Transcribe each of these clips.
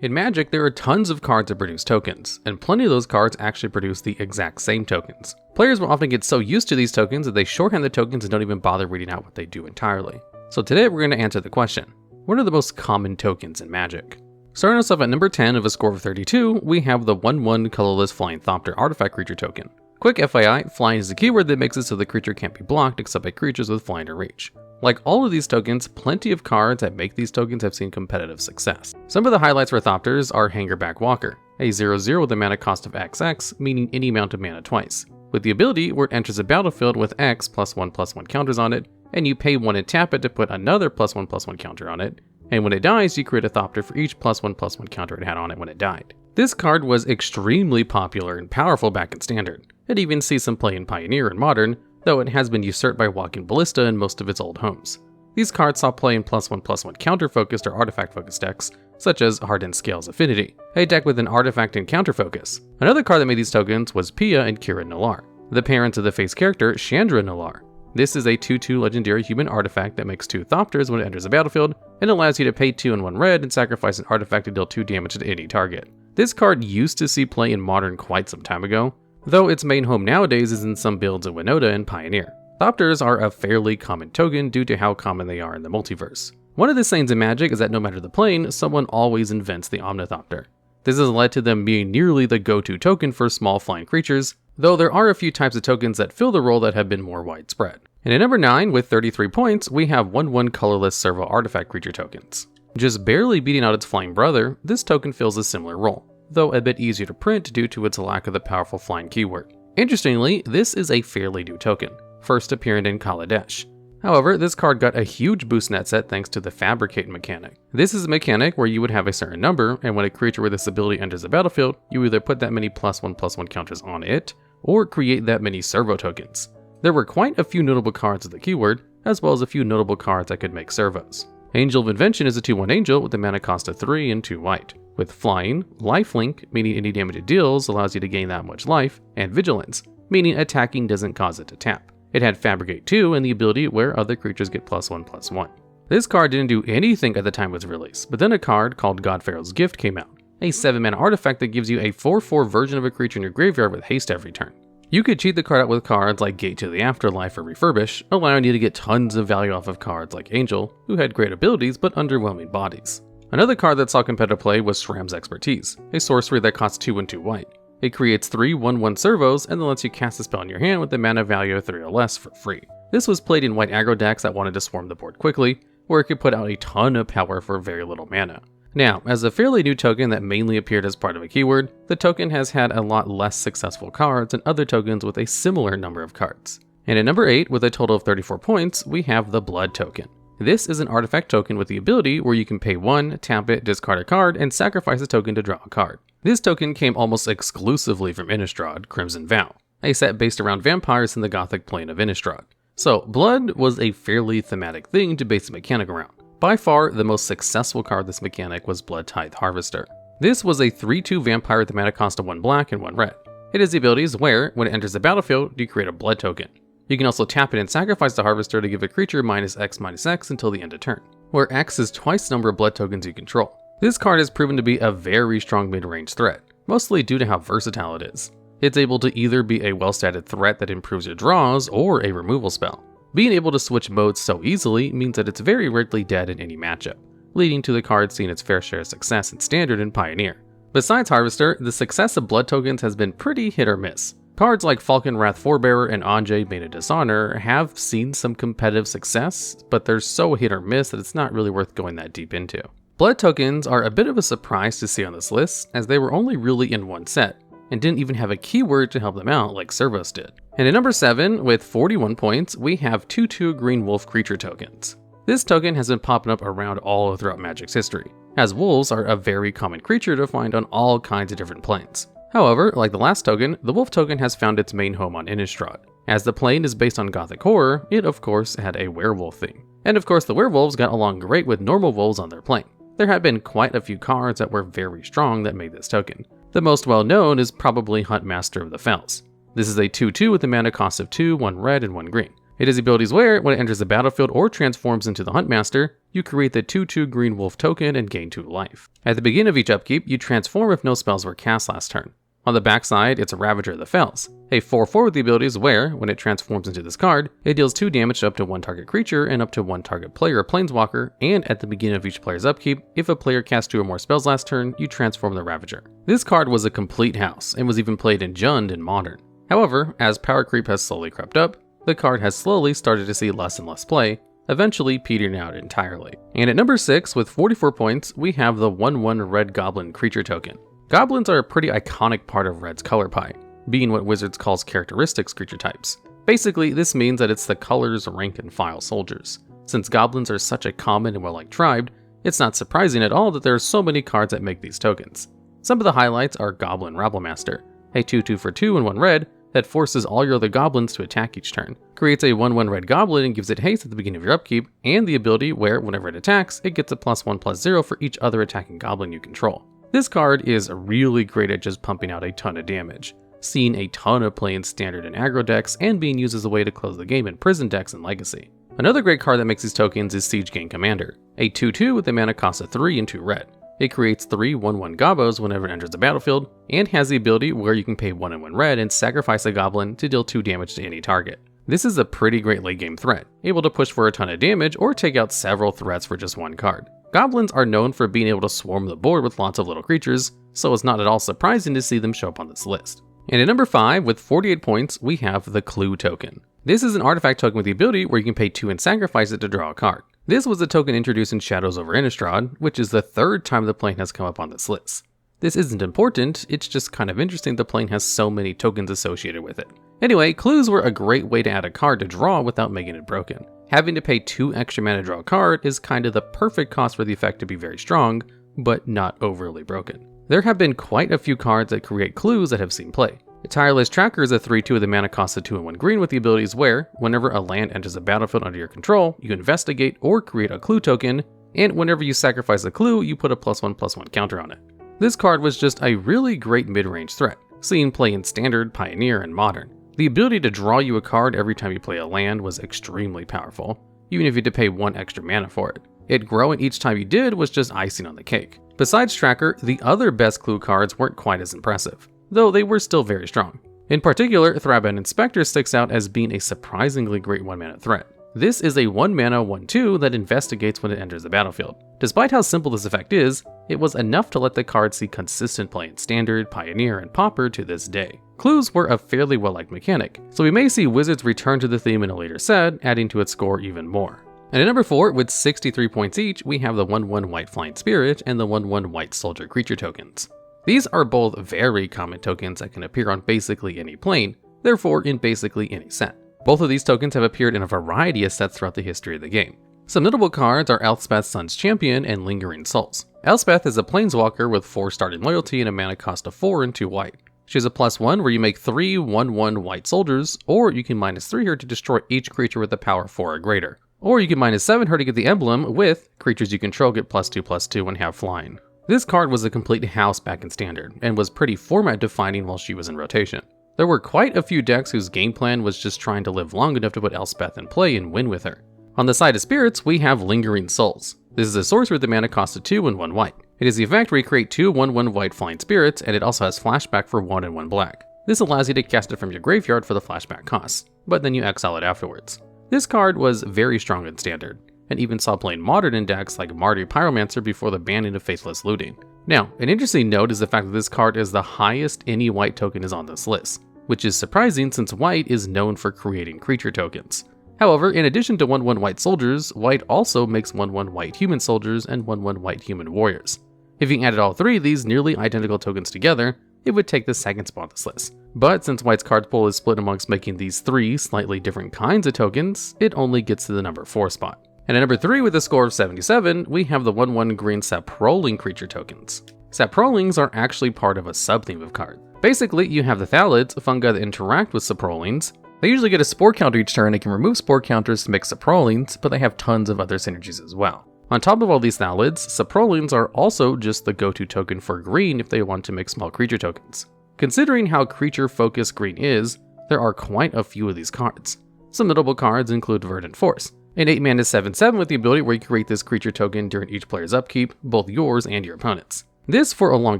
In Magic, there are tons of cards that produce tokens, and plenty of those cards actually produce the exact same tokens. Players will often get so used to these tokens that they shorthand the tokens and don't even bother reading out what they do entirely. So today we're going to answer the question, what are the most common tokens in Magic? Starting us off at number 10 of a score of 32, we have the 1/1 Colorless Flying Thopter Artifact Creature token. Quick FYI, flying is a keyword that makes it so the creature can't be blocked except by creatures with flying or reach. Like all of these tokens, plenty of cards that make these tokens have seen competitive success. Some of the highlights for Thopters are Hangerback Walker, a 0/0 with a mana cost of XX, meaning any amount of mana twice, with the ability where it enters a battlefield with X +1/+1 counters on it, and you pay 1 and tap it to put another +1/+1 counter on it, and when it dies, you create a Thopter for each +1/+1 counter it had on it when it died. This card was extremely popular and powerful back in Standard. It even sees some play in Pioneer and Modern, though it has been usurped by Walking Ballista in most of its old homes. These cards saw play in +1/+1 counter-focused or artifact-focused decks, such as Hardened Scales Affinity, a deck with an artifact and counter focus. Another card that made these tokens was Pia and Kira Nalar, the parents of the face character Chandra Nalar. This is a 2/2 legendary human artifact that makes 2 Thopters when it enters the battlefield, and allows you to pay 2 and 1 red and sacrifice an artifact to deal 2 damage to any target. This card used to see play in Modern quite some time ago, though its main home nowadays is in some builds of Winota and Pioneer. Thopters are a fairly common token due to how common they are in the multiverse. One of the sayings in Magic is that no matter the plane, someone always invents the Omnithopter. This has led to them being nearly the go-to token for small flying creatures, though there are a few types of tokens that fill the role that have been more widespread. And at number 9, with 33 points, we have 1/1 Colorless Servo Artifact Creature tokens. Just barely beating out its flying brother, this token fills a similar role, though a bit easier to print due to its lack of the powerful flying keyword. Interestingly, this is a fairly new token, first appearing in Kaladesh. However, this card got a huge boost in that set thanks to the Fabricate mechanic. This is a mechanic where you would have a certain number, and when a creature with this ability enters the battlefield, you either put that many +1/+1 counters on it, or create that many servo tokens. There were quite a few notable cards with the keyword, as well as a few notable cards that could make servos. Angel of Invention is a 2/1 angel with a mana cost of 3 and 2 white. With flying, lifelink, meaning any damage it deals allows you to gain that much life, and vigilance, meaning attacking doesn't cause it to tap. It had Fabricate 2 and the ability where other creatures get +1/+1. This card didn't do anything at the time of its release, but then a card called Godpharaoh's Gift came out, a 7-mana artifact that gives you a 4/4 version of a creature in your graveyard with haste every turn. You could cheat the card out with cards like Gate to the Afterlife or Refurbish, allowing you to get tons of value off of cards like Angel, who had great abilities but underwhelming bodies. Another card that saw competitive play was Shram's Expertise, a sorcery that costs 2 and 2 white. It creates 3 1/1 servos and then lets you cast a spell in your hand with a mana value of 3 or less for free. This was played in white aggro decks that wanted to swarm the board quickly, where it could put out a ton of power for very little mana. Now, as a fairly new token that mainly appeared as part of a keyword, the token has had a lot less successful cards than other tokens with a similar number of cards. And at number 8, with a total of 34 points, we have the Blood token. This is an artifact token with the ability where you can pay 1, tap it, discard a card, and sacrifice a token to draw a card. This token came almost exclusively from Innistrad, Crimson Vow, a set based around vampires in the Gothic plane of Innistrad. So, Blood was a fairly thematic thing to base the mechanic around. By far, the most successful card of this mechanic was Blood Tithe Harvester. This was a 3/2 vampire with a mana cost of 1 black and 1 red. It has the abilities where, when it enters the battlefield, you create a blood token. You can also tap it and sacrifice the Harvester to give a creature -X/-X until the end of turn, where X is twice the number of blood tokens you control. This card has proven to be a very strong mid-range threat, mostly due to how versatile it is. It's able to either be a well-statted threat that improves your draws, or a removal spell. Being able to switch modes so easily means that it's very rarely dead in any matchup, leading to the card seeing its fair share of success in Standard and Pioneer. Besides Harvester, the success of blood tokens has been pretty hit or miss. Cards like Falcon Wrath Forebearer and Anjay Bane of Dishonor have seen some competitive success, but they're so hit or miss that it's not really worth going that deep into. Blood tokens are a bit of a surprise to see on this list, as they were only really in one set, and didn't even have a keyword to help them out like Servos did. And at number 7, with 41 points, we have 2/2 Green Wolf Creature tokens. This token has been popping up around all throughout Magic's history, as wolves are a very common creature to find on all kinds of different planes. However, like the last token, the Wolf token has found its main home on Innistrad. As the plane is based on Gothic horror, it of course had a werewolf theme. And of course the werewolves got along great with normal wolves on their plane. There had been quite a few cards that were very strong that made this token. The most well known is probably Huntmaster of the Fells. This is a 2/2 with a mana cost of 2, 1 red, and 1 green. It has the abilities where, when it enters the battlefield or transforms into the Huntmaster, you create the 2/2 green wolf token and gain 2 life. At the beginning of each upkeep, you transform if no spells were cast last turn. On the backside, it's a Ravager of the Fells, a 4/4 with the abilities where, when it transforms into this card, it deals 2 damage to up to 1 target creature and up to 1 target player or planeswalker, and at the beginning of each player's upkeep, if a player cast 2 or more spells last turn, you transform the Ravager. This card was a complete house, and was even played in Jund and Modern. However, as power creep has slowly crept up, the card has slowly started to see less and less play, eventually petering out entirely. And at number 6, with 44 points, we have the 1/1 Red Goblin creature token. Goblins are a pretty iconic part of Red's color pie, being what Wizards calls characteristics creature types. Basically, this means that it's the color's rank and file soldiers. Since goblins are such a common and well-liked tribe, it's not surprising at all that there are so many cards that make these tokens. Some of the highlights are Goblin Rabblemaster, a 2/2 for 2 and 1 red that forces all your other goblins to attack each turn, creates a 1/1 Red Goblin and gives it haste at the beginning of your upkeep, and the ability where, whenever it attacks, it gets a +1/+0 for each other attacking goblin you control. This card is really great at just pumping out a ton of damage, seeing a ton of play in Standard and Aggro decks, and being used as a way to close the game in Prison decks and Legacy. Another great card that makes these tokens is Siege Gang Commander, a 2/2 with a mana cost of 3 and 2 red. It creates 3 1/1 Gobos whenever it enters the battlefield, and has the ability where you can pay 1 and 1 red and sacrifice a goblin to deal 2 damage to any target. This is a pretty great late game threat, able to push for a ton of damage or take out several threats for just 1 card. Goblins are known for being able to swarm the board with lots of little creatures, so it's not at all surprising to see them show up on this list. And at number 5, with 48 points, we have the Clue token. This is an artifact token with the ability where you can pay 2 and sacrifice it to draw a card. This was a token introduced in Shadows over Innistrad, which is the 3rd time the plane has come up on this list. This isn't important, it's just kind of interesting the plane has so many tokens associated with it. Anyway, clues were a great way to add a card to draw without making it broken. Having to pay 2 extra mana to draw a card is kind of the perfect cost for the effect to be very strong, but not overly broken. There have been quite a few cards that create clues that have seen play. The Tireless Tracker is a 3/2 with a mana cost of 2 and 1 green with the abilities where, whenever a land enters a battlefield under your control, you investigate or create a clue token, and whenever you sacrifice a clue, you put a +1/+1 counter on it. This card was just a really great mid-range threat, seeing play in Standard, Pioneer, and Modern. The ability to draw you a card every time you play a land was extremely powerful, even if you had to pay 1 extra mana for it. It growing each time you did was just icing on the cake. Besides Tracker, the other best clue cards weren't quite as impressive, though they were still very strong. In particular, Thraben Inspector sticks out as being a surprisingly great 1-mana threat. This is a 1-mana 1/2 that investigates when it enters the battlefield. Despite how simple this effect is, it was enough to let the card see consistent play in Standard, Pioneer, and Pauper to this day. Clues were a fairly well-liked mechanic, so we may see Wizards return to the theme in a later set, adding to its score even more. And at number 4, with 63 points each, we have the 1/1 White Flying Spirit and the 1/1 White Soldier creature tokens. These are both very common tokens that can appear on basically any plane, therefore in basically any set. Both of these tokens have appeared in a variety of sets throughout the history of the game. Some notable cards are Elspeth Sun's Champion and Lingering Souls. Elspeth is a planeswalker with 4 starting loyalty and a mana cost of 4 and 2 white. She has a +1 where you make 3 1/1 white soldiers, or you can -3 her to destroy each creature with a power 4 or greater. Or you can -7 her to get the emblem with creatures you control get +2/+2 and have flying. This card was a complete house back in Standard, and was pretty format defining while she was in rotation. There were quite a few decks whose game plan was just trying to live long enough to put Elspeth in play and win with her. On the side of spirits, we have Lingering Souls. This is a sorcery with a mana cost of 2 and 1 white. It is the effect where you create 2 1/1 white flying spirits, and it also has flashback for 1 and 1 black. This allows you to cast it from your graveyard for the flashback cost, but then you exile it afterwards. This card was very strong in Standard, and even saw play in Modern in decks like Mardu Pyromancer before the banning of Faithless Looting. Now, an interesting note is the fact that this card is the highest any white token is on this list, which is surprising since white is known for creating creature tokens. However, in addition to 1/1 white soldiers, white also makes 1/1 white human soldiers and 1/1 white human warriors. If you added all 3 of these nearly identical tokens together, it would take the second spot on this list. But since white's card pool is split amongst making these 3 slightly different kinds of tokens, it only gets to the number 4 spot. And at number 3 with a score of 77, we have the 1/1 Green Saproling creature tokens. Saprolings are actually part of a sub-theme of cards. Basically, you have the Thalids, fungi that interact with Saprolings. They usually get a spore counter each turn and can remove spore counters to make Saprolings, but they have tons of other synergies as well. On top of all these Thalids, Saprolings are also just the go-to token for green if they want to make small creature tokens. Considering how creature-focused green is, there are quite a few of these cards. Some notable cards include Verdant Force, an 8-mana 7/7 with the ability where you create this creature token during each player's upkeep, both yours and your opponent's. This, for a long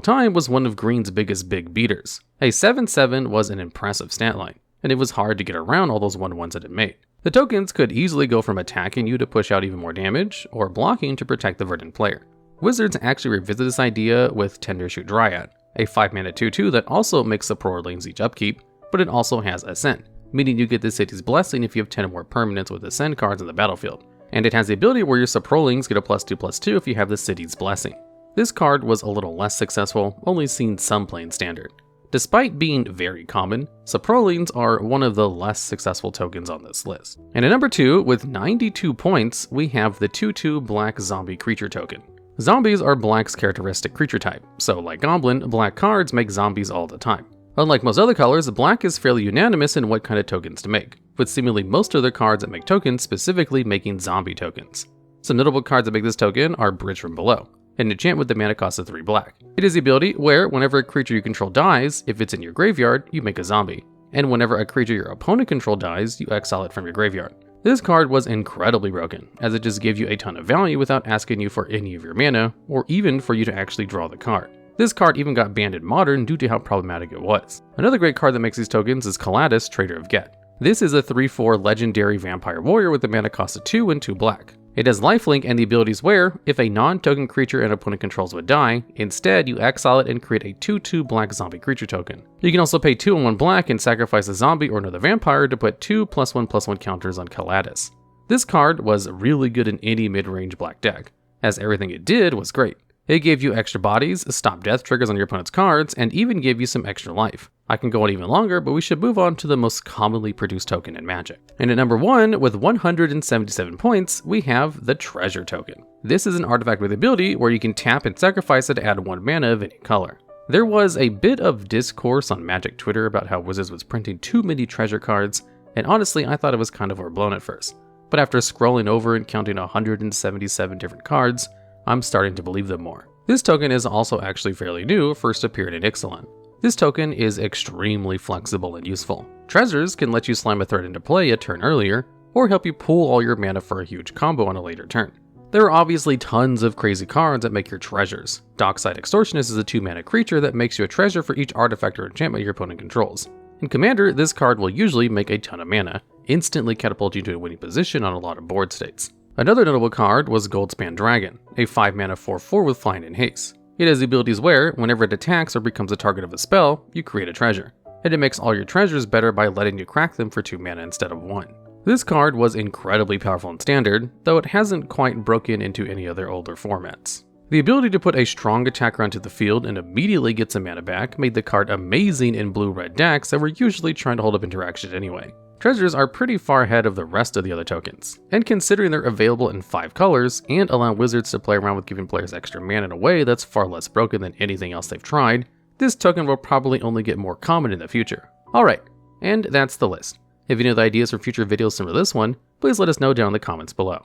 time, was one of Green's biggest big beaters. A 7/7 was an impressive stat line, and it was hard to get around all those 1/1s that it made. The tokens could easily go from attacking you to push out even more damage, or blocking to protect the Verdant player. Wizards actually revisited this idea with Tendershoot Dryad, a 5-mana 2/2 that also makes Saprolings each upkeep, but it also has Ascend, meaning you get the City's Blessing if you have 10 or more permanents with Ascend cards on the battlefield. And it has the ability where your Saprolings get a +2/+2 if you have the City's Blessing. This card was a little less successful, only seen some playing Standard. Despite being very common, Saprolings are one of the less successful tokens on this list. And at number 2, with 92 points, we have the 2/2 Black Zombie Creature token. Zombies are Black's characteristic creature type, so like Goblin, Black cards make zombies all the time. Unlike most other colors, Black is fairly unanimous in what kind of tokens to make, with seemingly most of their cards that make tokens specifically making zombie tokens. Some notable cards that make this token are Bridge from Below, an enchant with the mana cost of 3 black. It is the ability where whenever a creature you control dies, if it's in your graveyard, you make a zombie, and whenever a creature your opponent control dies, you exile it from your graveyard. This card was incredibly broken, as it just gave you a ton of value without asking you for any of your mana, or even for you to actually draw the card. This card even got banned in Modern due to how problematic it was. Another great card that makes these tokens is Colorless, Trader of Get. This is a 3/4 legendary vampire warrior with a mana cost of 2 and 2 black. It has lifelink and the abilities where, if a non-token creature an opponent controls would die, instead you exile it and create a 2/2 black zombie creature token. You can also pay 2 and 1 black and sacrifice a zombie or another vampire to put 2 +1/+1 counters on Colorless. This card was really good in any mid-range black deck, as everything it did was great. It gave you extra bodies, stopped death triggers on your opponent's cards, and even gave you some extra life. I can go on even longer, but we should move on to the most commonly produced token in Magic. And at number 1, with 177 points, we have the Treasure token. This is an artifact with ability where you can tap and sacrifice it to add 1 mana of any color. There was a bit of discourse on Magic Twitter about how Wizards was printing too many treasure cards, and honestly I thought it was kind of overblown at first. But after scrolling over and counting 177 different cards, I'm starting to believe them more. This token is also actually fairly new, first appeared in Ixalan. This token is extremely flexible and useful. Treasures can let you slam a threat into play a turn earlier, or help you pool all your mana for a huge combo on a later turn. There are obviously tons of crazy cards that make your treasures. Dockside Extortionist is a 2-mana creature that makes you a treasure for each artifact or enchantment your opponent controls. In Commander, this card will usually make a ton of mana, instantly catapult you to a winning position on a lot of board states. Another notable card was Goldspan Dragon, a 5-mana 4/4 with flying and haste. It has the abilities where, whenever it attacks or becomes a target of a spell, you create a treasure, and it makes all your treasures better by letting you crack them for 2 mana instead of 1. This card was incredibly powerful in Standard, though it hasn't quite broken into any other older formats. The ability to put a strong attacker onto the field and immediately get some mana back made the card amazing in blue-red decks that were usually trying to hold up interaction anyway. Treasures are pretty far ahead of the rest of the other tokens, and considering they're available in 5 colors and allow Wizards to play around with giving players extra mana in a way that's far less broken than anything else they've tried, this token will probably only get more common in the future. Alright, and that's the list. If you know the ideas for future videos similar to this one, please let us know down in the comments below.